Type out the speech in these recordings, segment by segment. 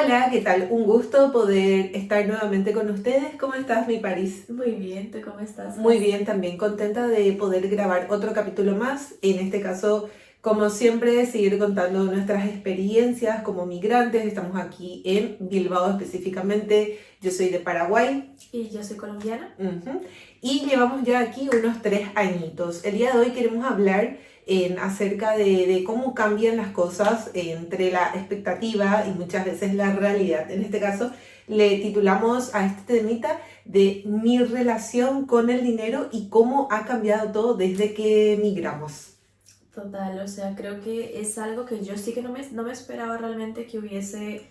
Hola, ¿qué tal? Un gusto poder estar nuevamente con ustedes. ¿Cómo estás, mi París? Muy bien, ¿tú cómo estás, Muy Paz? bien, también contenta de poder grabar otro capítulo más. En este caso, como siempre, seguir contando nuestras experiencias como migrantes. Estamos aquí en Bilbao específicamente. Yo soy de Paraguay. Y yo soy colombiana. Ujú. Y llevamos ya aquí unos 3 añitos. El día de hoy queremos hablar acerca de cómo cambian las cosas entre la expectativa y muchas veces la realidad. En este caso, le titulamos a este temita de mi relación con el dinero y cómo ha cambiado todo desde que migramos. Total, o sea, creo que es algo que yo sí que no me esperaba realmente que hubiese,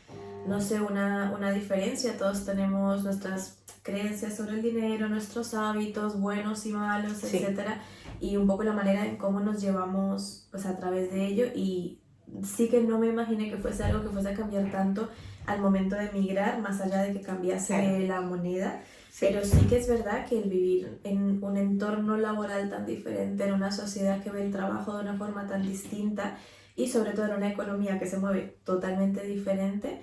no sé, una diferencia. Todos tenemos nuestras creencias sobre el dinero, nuestros hábitos, buenos y malos, Sí, etcétera, y un poco la manera en cómo nos llevamos pues a través de ello. Y sí que no me imaginé que fuese algo que fuese a cambiar tanto al momento de migrar, más allá de que claro, cambiase la moneda. sí, Pero sí que es verdad que el vivir en un entorno laboral tan diferente, en una sociedad que ve el trabajo de una forma tan distinta y sobre todo en una economía que se mueve totalmente diferente,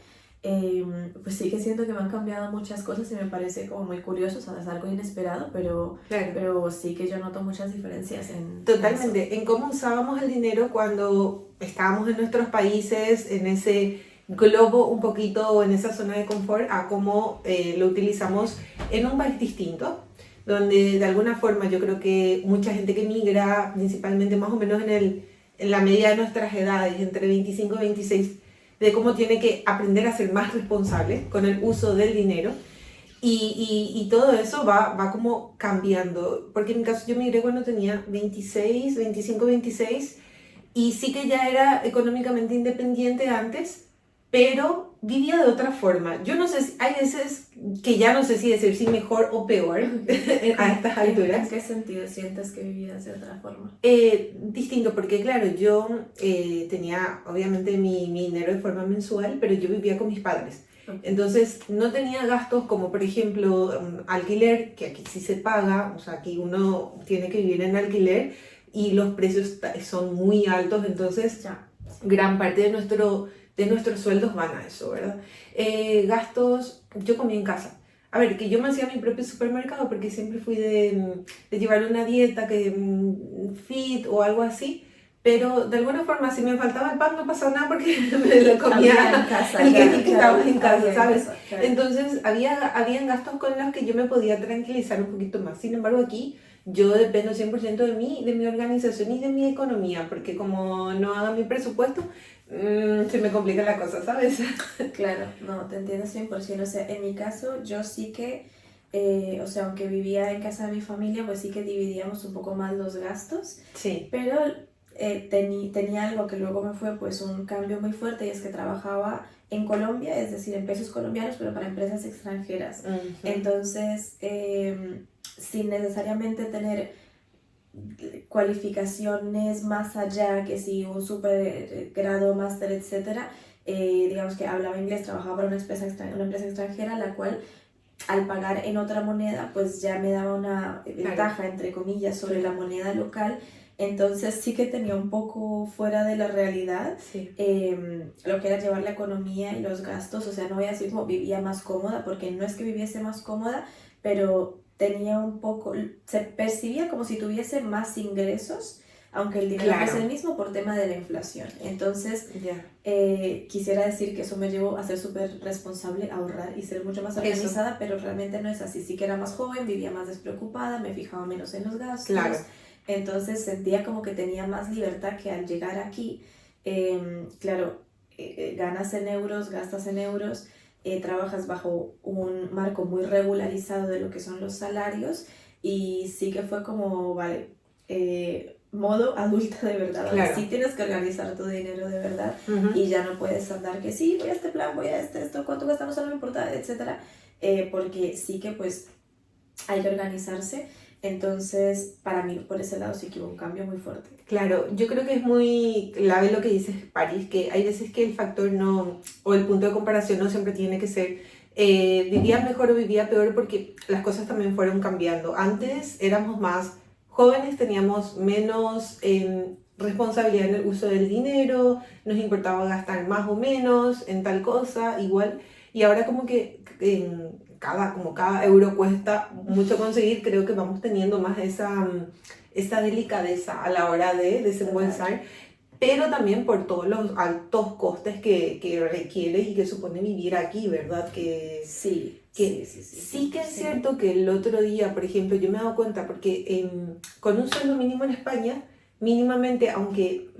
pues sí que siento que me han cambiado muchas cosas y me parece como muy curioso, o sea, es algo inesperado, claro. pero sí que yo noto muchas diferencias en eso. Totalmente, en cómo usábamos el dinero cuando estábamos en nuestros países, en ese globo un poquito o en esa zona de confort, a cómo lo utilizamos en un país distinto, donde de alguna forma yo creo que mucha gente que migra, principalmente más o menos en la media de nuestras edades, entre 25 y 26, de cómo tiene que aprender a ser más responsable con el uso del dinero y todo eso va como cambiando, porque en mi caso yo migré cuando tenía 26, 25, 26, y sí que ya era económicamente independiente antes, pero vivía de otra forma. Yo no sé, hay veces que ya no sé si decir si mejor o peor a estas ¿En alturas. qué sentido sientes que vivías de otra forma? Distinto, porque claro, yo tenía obviamente mi dinero de forma mensual, pero yo vivía con mis padres. Ok, Entonces no tenía gastos como por ejemplo alquiler, que aquí sí se paga, o sea, aquí uno tiene que vivir en alquiler y los precios son muy altos, entonces ya. gran parte de nuestros sueldos van a eso, ¿verdad? Gastos, yo comía en casa. A ver, que yo me hacía mi propio supermercado porque siempre fui de llevar una dieta que fit o algo así, pero de alguna forma si me faltaba el pan no pasaba nada porque me lo Había en comía casa, el ya, que estaba claro, en casa, había en ¿sabes? casa, claro. Entonces habían gastos con los que yo me podía tranquilizar un poquito más. Sin embargo, aquí yo dependo 100% de mi organización y de mi economía, porque como no haga mi presupuesto, se me complica la cosa, ¿sabes? Claro, no, te entiendo 100%. O sea, en mi caso, yo sí que, o sea, aunque vivía en casa de mi familia, pues sí que dividíamos un poco más los gastos, Sí, pero tenía algo que luego me fue pues un cambio muy fuerte y es que trabajaba en Colombia, es decir, en pesos colombianos, pero para empresas extranjeras. ujú, Entonces, sin necesariamente tener cualificaciones más allá, que si un super grado, máster, etcétera, digamos que hablaba inglés, trabajaba para una empresa extranjera, la cual al pagar en otra moneda, pues ya me daba una claro, ventaja, entre comillas, sobre la claro, moneda local. Entonces sí que tenía un poco fuera de la realidad sí, lo que era llevar la economía y los gastos. O sea, no voy a decir como vivía más cómoda, porque no es que viviese más cómoda, pero tenía un poco, se percibía como si tuviese más ingresos, aunque el dinero fuese el claro, mismo por tema de la inflación. Entonces, ya, quisiera decir que eso me llevó a ser súper responsable, a ahorrar y ser mucho más eso, organizada, pero realmente no es así. Sí que era más joven, vivía más despreocupada, me fijaba menos en los gastos, claro, entonces sentía como que tenía más libertad que al llegar aquí, claro, ganas en euros, gastas en euros, trabajas bajo un marco muy regularizado de lo que son los salarios y sí que fue como, vale, modo adulta de verdad, donde sí claro, tienes que organizar tu dinero de verdad y ujú, ya no puedes andar que sí, voy a este plan, voy a esto, cuánto gastamos, no me importa, etcétera, porque sí que pues hay que organizarse. Entonces, para mí, por ese lado sí que hubo un cambio muy fuerte. claro. Yo creo que es muy clave lo que dices, París, que hay veces que el factor no, o el punto de comparación no siempre tiene que ser vivía mejor o vivía peor porque las cosas también fueron cambiando. Antes éramos más jóvenes, teníamos menos responsabilidad en el uso del dinero, nos importaba gastar más o menos en tal cosa, igual. Y ahora como que como cada euro cuesta mucho conseguir, creo que vamos teniendo más esa delicadeza a la hora de desembolsar, pero también por todos los altos costes que requiere y que supone vivir aquí, ¿verdad? Sí que es cierto que el otro día, por ejemplo, yo me he dado cuenta, porque con un sueldo mínimo en España, mínimamente, aunque,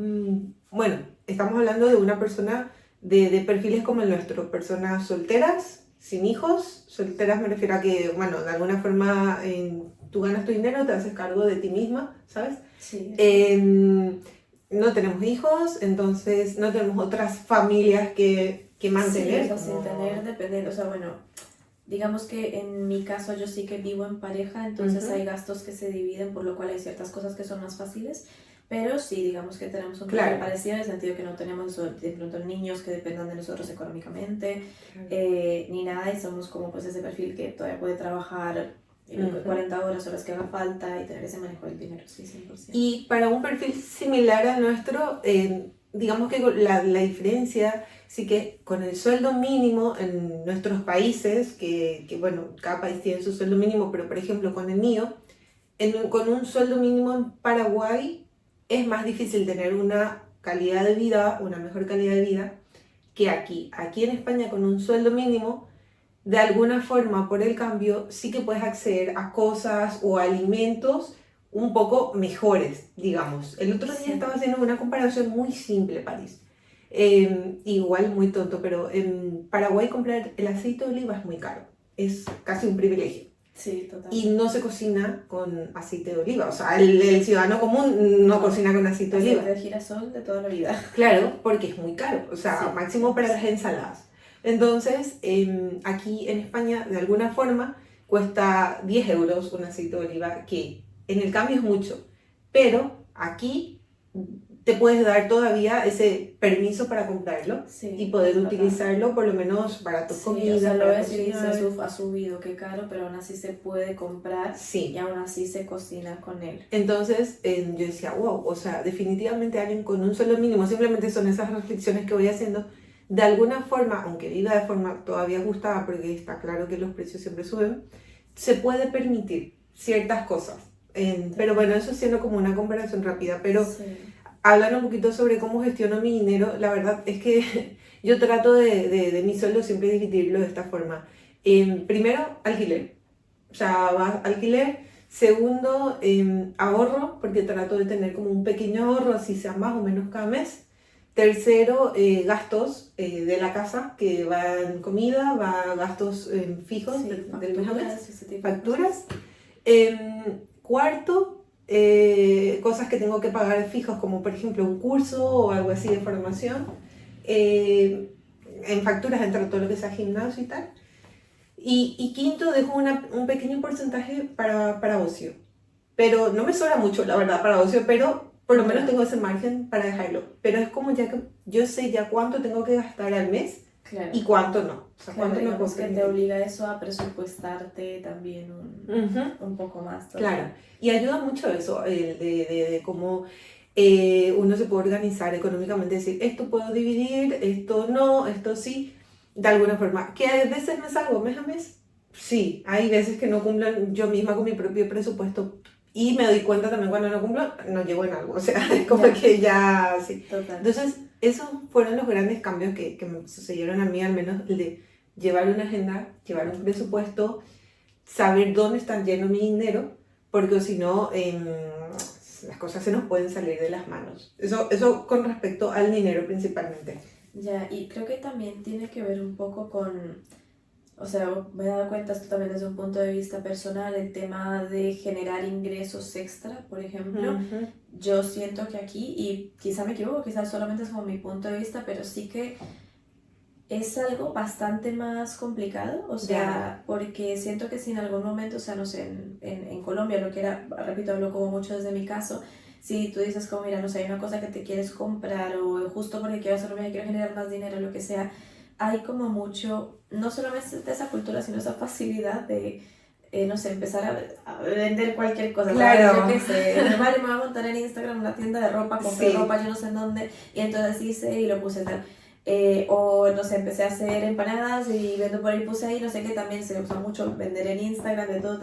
bueno, estamos hablando de una persona de perfiles como el nuestro, personas solteras, sin hijos, solteras me refiero a que, bueno, de alguna forma tú ganas tu dinero, te haces cargo de ti misma, ¿sabes? Sí. No tenemos hijos, entonces no tenemos otras familias que mantener. Sí, o sea, sin tener dependiente, o sea, bueno, digamos que en mi caso yo sí que vivo en pareja, entonces hay gastos que se dividen, por lo cual hay ciertas cosas que son más fáciles, pero sí, digamos que tenemos un plan parecido en el sentido que no tenemos de pronto niños que dependan de nosotros económicamente, ni nada, y somos como pues ese perfil que todavía puede trabajar 40 horas que haga falta y tener ese manejo del dinero, sí, 100%. Y para un perfil similar al nuestro, digamos que la diferencia, sí que con el sueldo mínimo en nuestros países, que bueno, cada país tiene su sueldo mínimo, pero por ejemplo con el mío, con un sueldo mínimo en Paraguay es más difícil tener una calidad de vida, una mejor calidad de vida que aquí. Aquí en España con un sueldo mínimo, de alguna forma, por el cambio, sí que puedes acceder a cosas o alimentos un poco mejores, digamos. El otro día estaba haciendo una comparación muy simple, París. Igual muy tonto, pero en Paraguay comprar el aceite de oliva es muy caro. Es casi un privilegio. Sí, total. Y no se cocina con aceite de oliva. O sea, el ciudadano común no cocina con aceite de oliva. Aceite de girasol de toda la vida. Claro, porque es muy caro. O sea, máximo para las ensaladas. Entonces, aquí en España, de alguna forma, cuesta 10 euros un aceite de oliva, que en el cambio es mucho. Pero aquí te puedes dar todavía ese permiso para comprarlo y poder utilizarlo por lo menos para tus comidas. O sea, lo ves y dices, ha subido, qué caro, pero aún así se puede comprar y aún así se cocina con él. Entonces yo decía, wow, o sea, definitivamente alguien con un sueldo mínimo, simplemente son esas reflexiones que voy haciendo, de alguna forma, aunque viva de forma todavía ajustada, porque está claro que los precios siempre suben, se puede permitir ciertas cosas. Pero bueno, eso siendo como una comparación rápida, pero hablando un poquito sobre cómo gestiono mi dinero, la verdad es que yo trato de mi sueldo siempre dividirlo de esta forma. Primero, alquiler. O sea, va alquiler. Segundo, ahorro, porque trato de tener como un pequeño ahorro, así sea más o menos cada mes. Tercero, gastos de la casa, que va en comida, va gastos fijos del mes a mes, facturas. Cuarto, cosas que tengo que pagar fijos, como por ejemplo un curso o algo así de formación. En facturas entra todo lo que sea gimnasio y tal. Y quinto, dejo un pequeño porcentaje para ocio. Pero no me sobra mucho, la verdad, para ocio, pero por lo menos tengo ese margen para dejarlo. Pero es como ya que yo sé ya cuánto tengo que gastar al mes y cuánto no. O sea, cuánto no puedo permitir. Que te obliga eso a presupuestarte también un poco más. Todavía. Claro, y ayuda mucho eso, de cómo uno se puede organizar económicamente, decir, esto puedo dividir, esto no, esto sí, de alguna forma. ¿Que a veces me salgo mes a mes? Sí, hay veces que no cumplo yo misma con mi propio presupuesto y me doy cuenta también cuando no cumplo, no llego en algo, o sea, es como que ya, sí. Total. Entonces, esos fueron los grandes cambios que me sucedieron a mí, al menos el de llevar una agenda, llevar un presupuesto, saber dónde está lleno mi dinero, porque si no, las cosas se nos pueden salir de las manos. Eso con respecto al dinero principalmente. Ya, y creo que también tiene que ver un poco con, o sea, me he dado cuenta esto también desde un punto de vista personal, el tema de generar ingresos extra, por ejemplo. Yo siento que aquí, y quizá me equivoco, quizás solamente es como mi punto de vista, pero sí que es algo bastante más complicado, o sea, porque siento que si en algún momento, o sea, no sé, en Colombia, lo que era, repito, hablo como mucho desde mi caso, si tú dices como, mira, no sé, hay una cosa que te quieres comprar o justo porque quiero hacerlo bien, quiero generar más dinero, lo que sea, hay como mucho, no solamente de esa cultura, sino esa facilidad de no sé, empezar a vender cualquier cosa. Claro. Yo qué sé, mi madre me va a montar en Instagram una tienda de ropa, compré Sí. ropa yo no sé en dónde, y entonces hice y lo puse tal. O no sé, empecé a hacer empanadas y vendo por ahí, puse ahí, no sé qué, también se usa mucho vender en Instagram, de todo,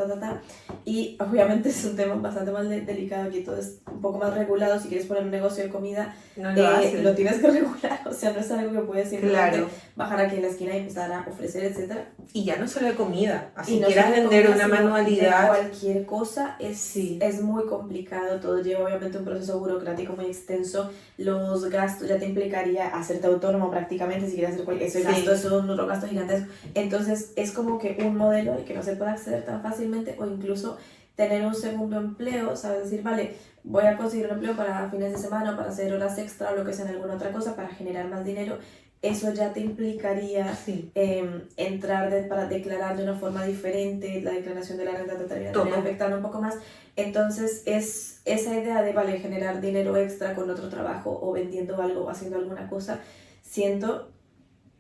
y obviamente es un tema bastante más delicado, aquí todo es un poco más regulado, si quieres poner un negocio de comida, No lo hacen. lo tienes que regular, o sea, no es algo que puedes simplemente Claro. bajar aquí en la esquina y empezar a ofrecer, etcétera. Y ya no solo de comida, así Y no quieras solo de vender comida, una sino manualidad. de cualquier cosa Sí. es muy complicado, todo lleva obviamente un proceso burocrático muy extenso, los gastos ya te implicaría hacerte autónomo prácticamente si quieres hacer cualquier Sí. gasto, eso es otro gasto gigantesco, entonces es como que un modelo al que no se puede acceder tan fácilmente o incluso tener un segundo empleo, sabes, decir, vale, voy a conseguir un empleo para fines de semana, para hacer horas extra o lo que sea en alguna otra cosa, para generar más dinero, eso ya te implicaría Sí. entrar para declarar de una forma diferente, la declaración de la renta te termina Todo. afectando un poco más. Entonces es esa idea de, vale, generar dinero extra con otro trabajo o vendiendo algo o haciendo alguna cosa, siento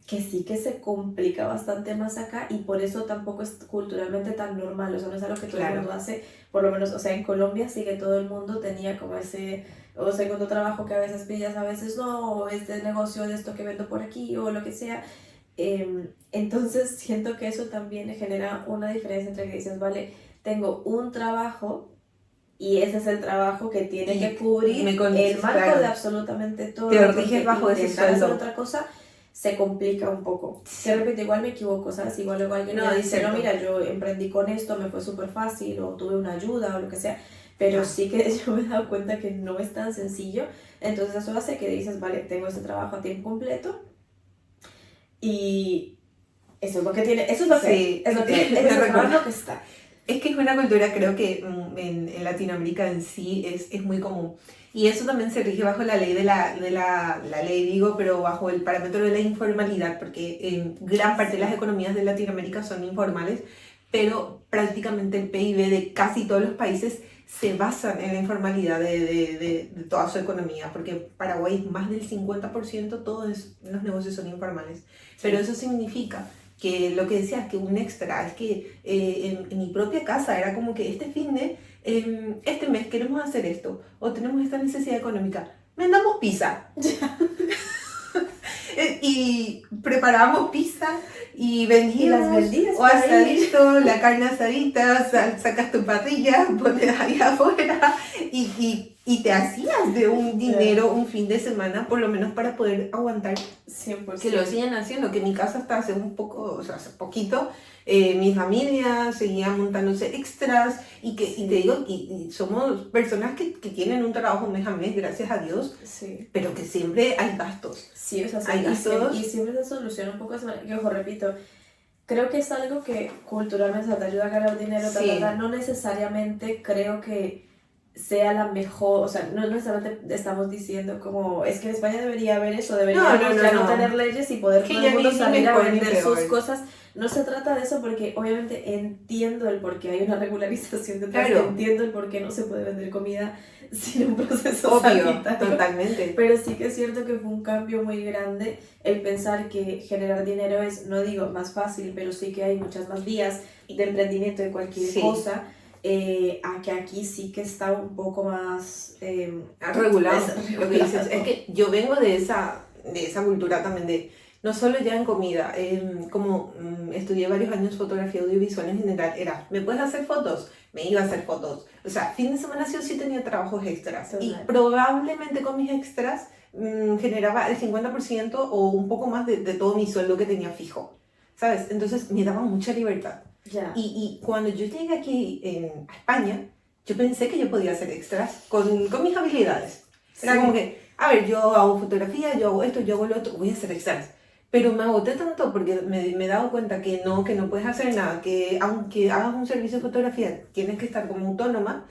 que sí que se complica bastante más acá y por eso tampoco es culturalmente tan normal, o sea, no es algo que todo el mundo hace, por lo menos, o sea, en Colombia sí que todo el mundo tenía como ese o segundo trabajo que a veces pillas, a veces no, o este negocio de esto que vendo por aquí o lo que sea. Entonces siento que eso también genera una diferencia entre que dices, vale, tengo un trabajo y ese es el trabajo que tiene Y que cubrir el marco claro. de absolutamente todo. Te riges bajo ese intentar hacer sueldo. otra cosa se complica un poco. Sí. Que repito, igual me equivoco, ¿sabes? Igual alguien No, me dice, cierto. no, mira, yo emprendí con esto, me fue súper fácil, o tuve una ayuda, o lo que sea, pero sí que yo me he dado cuenta que no es tan sencillo, entonces eso hace que dices, vale, tengo este trabajo a tiempo completo, y eso es lo que tiene, eso es lo que Sí. es lo que es el trabajo que está. Es que es una cultura, creo que en Latinoamérica en sí es muy común. Y eso también se rige bajo la ley la ley, digo, pero bajo el parámetro de la informalidad, porque gran parte de las economías de Latinoamérica son informales, pero prácticamente el PIB de casi todos los países se basan en la informalidad de toda su economía, porque Paraguay más del 50% todos los negocios son informales. Pero eso significa que lo que decías, que un extra, es que en mi propia casa era como que este mes queremos hacer esto, o tenemos esta necesidad económica, vendamos pizza. Y preparábamos pizza y vendíamos, o asadito, la carne asadita, sacas tu parrilla, pones ahí afuera y te hacías de un dinero un fin de semana, por lo menos para poder aguantar. 100%. Que lo siguen haciendo, que en mi casa hasta hace un poco, o sea, hace poquito, mi familia seguía montándose extras y te digo, y somos personas que tienen un trabajo mes a mes, gracias a Dios, sí, pero que siempre hay gastos. Sí, o sea, hay gastos. Y siempre se soluciona un poco eso, que ojo, repito, creo que es algo que culturalmente te ayuda a ganar dinero, Sí. no necesariamente creo que sea la mejor, o sea, no necesariamente estamos diciendo como, es que en España debería haber eso, deberíamos no tener leyes y poder todo el mundo salir a vender sus cosas. No se trata de eso porque obviamente entiendo el por qué hay una regularización detrás, entiendo el por qué no se puede vender comida sin un proceso sanitario. Totalmente. Pero sí que es cierto que fue un cambio muy grande el pensar que generar dinero es, no digo más fácil, pero sí que hay muchas más vías de emprendimiento de cualquier cosa. A que aquí sí que está un poco más regulado. Lo que dices es que yo vengo de esa cultura también de no solo ya en comida, como estudié varios años fotografía audiovisual en general, era, ¿me puedes hacer fotos? Me iba a hacer fotos. O sea, fin de semana sí o sí tenía trabajos extras. Total. Y probablemente con mis extras generaba el 50% o un poco más de todo mi sueldo que tenía fijo, ¿sabes? Entonces me daba mucha libertad. Yeah. Y cuando yo llegué aquí a España, yo pensé que yo podía hacer extras con mis habilidades. Era como que, a ver, yo hago fotografía, yo hago esto, yo hago lo otro, voy a hacer extras. Pero me agoté tanto porque me he dado cuenta que no puedes hacer nada, que aunque hagas un servicio de fotografía, tienes que estar como autónoma,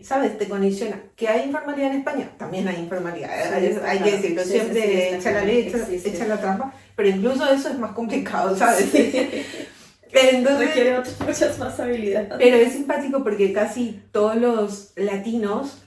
¿sabes? Te condiciona. ¿Que hay informalidad en España? También hay informalidad, hay que decirlo, siempre echa la ley, echa la trampa, pero incluso eso es más complicado, ¿sabes? Entonces, requiere muchas más habilidades. Pero es simpático porque casi todos los latinos,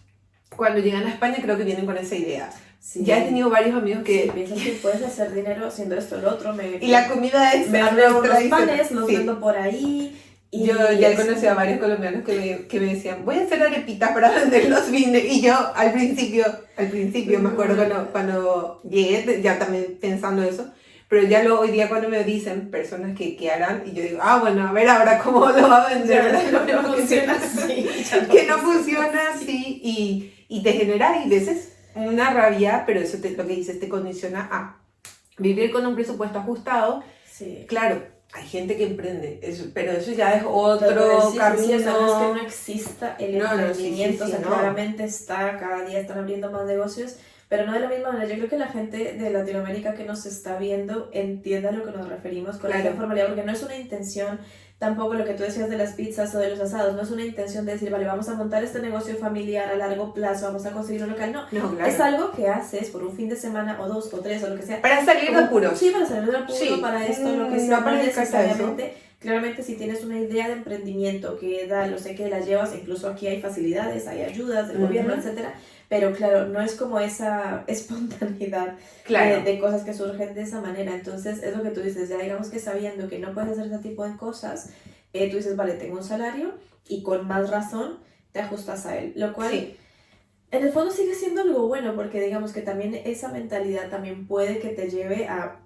cuando llegan a España, creo que vienen con esa idea. Sí. Ya he tenido varios amigos que... piensan que puedes hacer dinero haciendo esto o lo otro. Y la comida es... Me hago unos panes, los vendo por ahí. Yo ya he conocido a varios colombianos que me decían, voy a hacer arepitas para vender los vines. Y yo al principio me acuerdo cuando llegué, ya también pensando eso, pero ya hoy día cuando me dicen personas que harán, y yo digo, bueno, a ver ahora cómo lo va a vender. Ya, no funciona así. Que no funciona así y te genera y veces una rabia, pero eso lo que dices te condiciona a vivir con un presupuesto ajustado. Sí. Claro. Hay gente que emprende, pero eso ya es otro camino. Sí, o sea, no es que no exista el emprendimiento, sí, o sea, claramente está, cada día están abriendo más negocios, pero no de la misma manera. Yo creo que la gente de Latinoamérica que nos está viendo entienda a lo que nos referimos con esta informalidad, porque no es una intención, tampoco lo que tú decías de las pizzas o de los asados, no es una intención de decir, vale, vamos a montar este negocio familiar a largo plazo, vamos a conseguir un local, no, claro. Es algo que haces por un fin de semana o 2 o 3 o lo que sea. Para salir de apuros. Sí, para salir de apuros, sí. Para esto, lo que sea, no para necesariamente. Claramente si tienes una idea de emprendimiento que da, lo sé que la llevas, incluso aquí hay facilidades, hay ayudas del gobierno, etcétera, pero claro, no es como esa espontaneidad de cosas que surgen de esa manera. Entonces es lo que tú dices, ya digamos que sabiendo que no puedes hacer ese tipo de cosas, tú dices, vale, tengo un salario y con más razón te ajustas a él, lo cual en el fondo sigue siendo algo bueno, porque digamos que también esa mentalidad también puede que te lleve a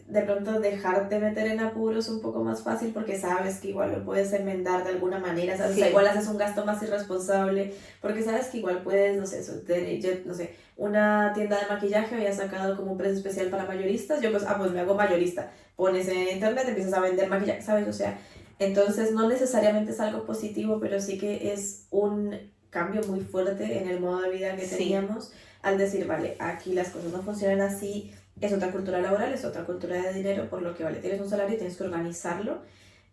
de pronto dejarte meter en apuros un poco más fácil, porque sabes que igual lo puedes enmendar de alguna manera, ¿sabes? O sea, igual haces un gasto más irresponsable, porque sabes que igual puedes, no sé, una tienda de maquillaje había sacado como un precio especial para mayoristas, yo pues me hago mayorista, pones en internet, empiezas a vender maquillaje, ¿sabes? O sea, entonces no necesariamente es algo positivo, pero sí que es un cambio muy fuerte en el modo de vida que teníamos, al decir, vale, aquí las cosas no funcionan así. Es otra cultura laboral, es otra cultura de dinero, por lo que vale, tienes un salario y tienes que organizarlo.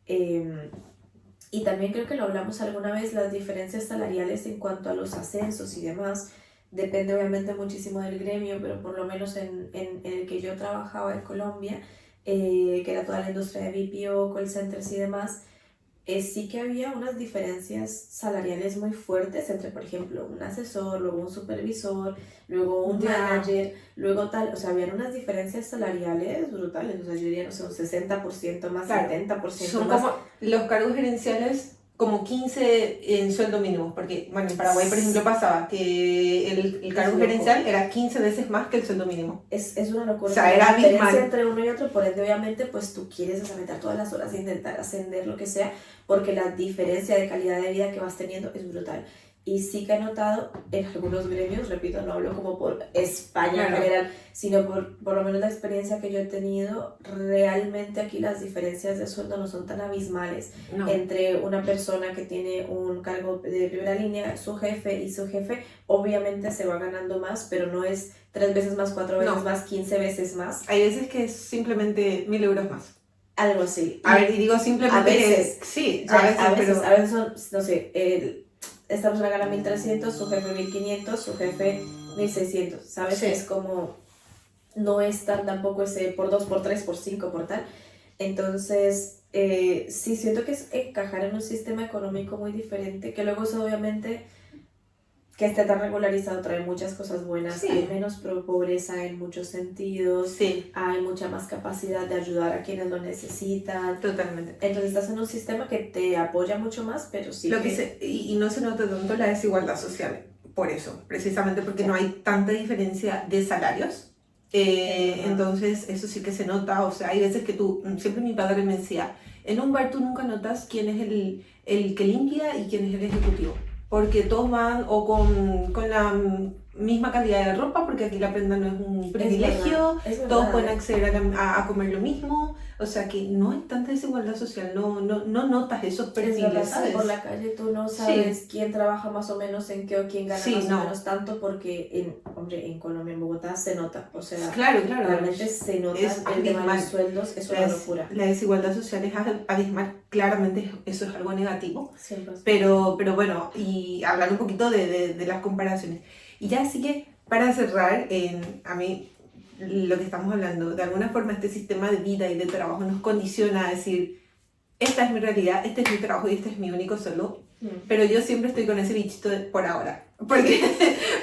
Y también creo que lo hablamos alguna vez, las diferencias salariales en cuanto a los ascensos y demás, depende obviamente muchísimo del gremio, pero por lo menos en el que yo trabajaba en Colombia, que era toda la industria de BPO, call centers y demás, sí que había unas diferencias salariales muy fuertes entre, por ejemplo, un asesor, luego un supervisor, luego un manager, luego tal, o sea, habían unas diferencias salariales brutales, o sea, yo diría, no sé, un 60% más, 70% Son más. como los cargos gerenciales, como 15 en sueldo mínimo, porque, bueno, en Paraguay, por ejemplo, pasaba que el cargo gerencial era 15 veces más que el sueldo mínimo. Es una locura. O sea, era la diferencia abismal entre uno y otro, por ende, obviamente, pues tú quieres meter todas las horas e intentar ascender lo que sea, porque la diferencia de calidad de vida que vas teniendo es brutal. Y sí que he notado en algunos gremios, repito, no hablo como por España en general, sino por lo menos la experiencia que yo he tenido, realmente aquí las diferencias de sueldo no son tan abismales entre una persona que tiene un cargo de primera línea, su jefe y su jefe, obviamente se va ganando más, pero no es 3 veces más, 4 veces más, 15 veces más. Hay veces que es simplemente 1.000 euros más. Algo así. A ver, y digo simplemente a veces, sí, a veces son, no sé, esta persona gana 1.300, su jefe 1.500, su jefe 1.600, ¿sabes? Sí. Es como, no es tan tampoco ese por 2, por 3, por 5, por tal. Entonces, sí, siento que es encajar en un sistema económico muy diferente, que luego eso obviamente, que esté tan regularizado, trae muchas cosas buenas, hay menos pobreza en muchos sentidos, hay mucha más capacidad de ayudar a quienes lo necesitan. Totalmente. Entonces estás en un sistema que te apoya mucho más, pero sí y no se nota tanto la desigualdad social, por eso, precisamente porque no hay tanta diferencia de salarios. Entonces eso sí que se nota, o sea, hay veces que siempre mi padre me decía, en un bar tú nunca notas quién es el que limpia y quién es el ejecutivo, porque todos van o con la misma calidad de ropa, porque aquí la prenda no es un privilegio, es verdad, todos pueden acceder a comer lo mismo, o sea que no hay tanta desigualdad social, no notas esos perfiles, ¿sabes? Por la calle tú no sabes quién trabaja más o menos en qué o quién gana más o menos tanto, porque en Colombia, en Bogotá se nota, o sea, claro, realmente se nota el tema de los sueldos, es una locura. La desigualdad social es abismal, claramente eso es algo negativo, 100%. pero bueno, y hablar un poquito de las comparaciones. Y ya así que, para cerrar, a mí lo que estamos hablando, de alguna forma este sistema de vida y de trabajo nos condiciona a decir, esta es mi realidad, este es mi trabajo y este es mi único sueldo, pero yo siempre estoy con ese bichito por ahora, porque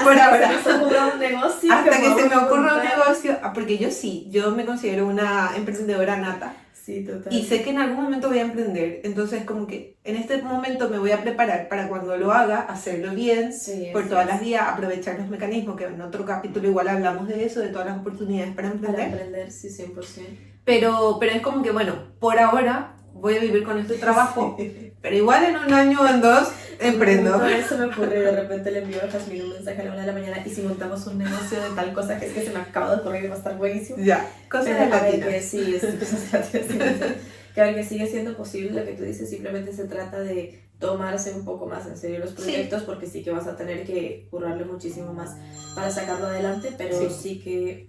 por ahora, hasta que se me ocurra un negocio, porque yo me considero una emprendedora nata, Sí, total. Y sé que en algún momento voy a emprender, entonces como que en este momento me voy a preparar para cuando lo haga, hacerlo bien, Sí, por así todas es. las vías, aprovechar los mecanismos, que en otro capítulo igual hablamos de eso, de todas las oportunidades para Para emprender. aprender, sí, 100%. Pero es como que, bueno, por ahora voy a vivir con este trabajo, Sí. pero igual en un año o en dos emprendo. Todo eso me ocurre y de repente le envío a Jasmine un mensaje a la 1 de la mañana y si montamos un negocio de tal cosa que es que se me acaba de ocurrir y va a estar buenísimo. Ya, cosas Pero de a ver latinas. que sí, es cosas latinas, sí, sí. Que a ver que sigue siendo posible lo que tú dices, simplemente se trata de tomarse un poco más en serio los proyectos porque sí que vas a tener que currarle muchísimo más para sacarlo adelante, pero sí que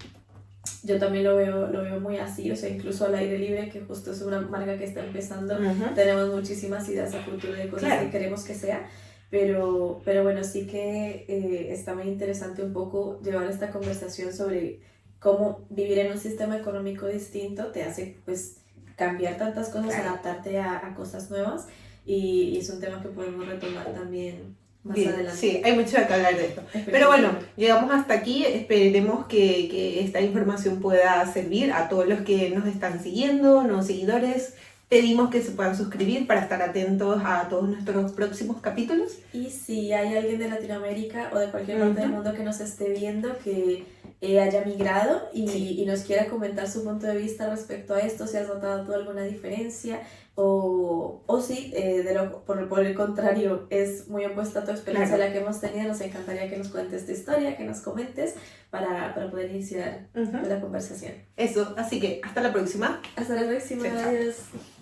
yo también lo veo muy así, o sea, incluso al aire libre, que justo es una marca que está empezando, tenemos muchísimas ideas a futuro de cosas que queremos que sea, pero bueno, sí que está muy interesante un poco llevar esta conversación sobre cómo vivir en un sistema económico distinto te hace pues cambiar tantas cosas, adaptarte a cosas nuevas y es un tema que podemos retomar también más adelante. Sí, hay mucho que hablar de esto. Pero bueno, llegamos hasta aquí. Esperemos que esta información pueda servir a todos los que nos están siguiendo, nuevos seguidores. Pedimos que se puedan suscribir para estar atentos a todos nuestros próximos capítulos. Y si hay alguien de Latinoamérica o de cualquier parte del mundo que nos esté viendo que haya migrado y nos quiera comentar su punto de vista respecto a esto, si has notado tú alguna diferencia o si por el contrario es muy opuesta a tu experiencia a la que hemos tenido, nos encantaría que nos cuentes tu historia, que nos comentes para poder iniciar la conversación. Eso, así que hasta la próxima. Hasta la próxima, Chao, chao. adiós.